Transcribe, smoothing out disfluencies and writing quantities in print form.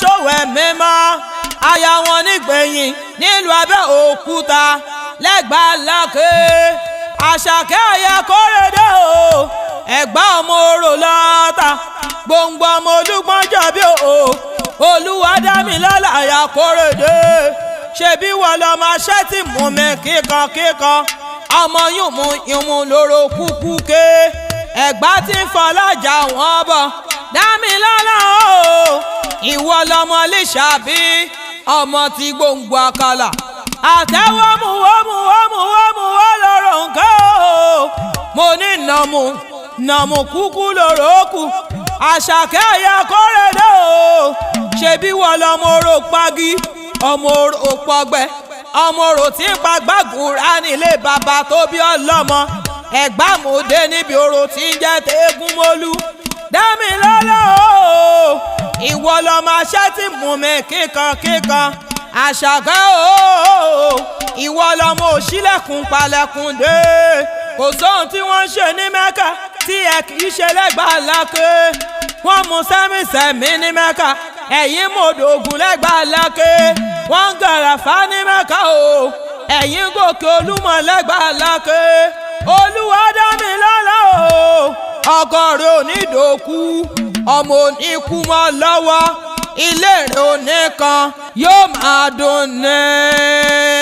ṣòwò mímọ́ aya wọn nígbẹ̀yìn nílùú Abẹ́òkúta lẹ́gbàá lákè Àṣàkẹ́ aya Kórèdé o Ẹ̀gbá ọmọ orò lọ́ta gbòǹgbò ọmọ Olúgbọ́n jọ̀bí o Olúwadámilọ́lá aya Kórèdé ṣebí wọ́n lọ máa ṣẹ́ tí mú mi kíkankíkan ọmọ yùnmùyùnmù lóró kúkú ké Ẹ̀gbá tí ń fọlájà wọn bọ̀ Dámilọ́lá o ìwọ lọmọ Lísàbí ọmọ tí gbòǹgbò àkàlà àtẹ́wọ́ mùwọ́mùwọ́mùwọ́mùwọ́ lọ́rọ̀ nǹkan o mo ní nàmù kúkú lọ́rọ̀ kù Àṣàkẹ́ aya Kórèdé o ṣebí wọ́n lọmọ orò pagi ọmọ orò pọgbẹ ọmọ orò tí ń pa gbàgùrà nílé bàbá tó bí ọlọ́mọ Ẹ̀gbá mòde níbi orò tí ń jẹ́ Tégúnmólú Dámilọ́lá o ìwọ lọmọ aṣẹ́ tí mú mi kíkankíkan Àṣàkẹ́ o ìwọ lọmọ òṣìlẹ̀kùn palẹ̀kùn dé kò sóhun tí wọ́n ń ṣe ní Mẹ́kà tí ẹ kì í ṣe lẹ́gbàá lákè wọ́n mú sẹ́mísẹ́mí ní Mẹ́kà ẹ̀yin mòdògùn lẹ́gbàá lákè wọ́n ń gàràfà ní Mẹ́kà o ẹ̀yin gòkè Olúmọ lẹ́gbàá lákè Olúwadámilọ́lá o ọkọ rẹ̀ onídòkú ọmọ oníkú mọ́ lọ́wọ́ ilé rẹ̀ oníkan yóò máa dùn ní.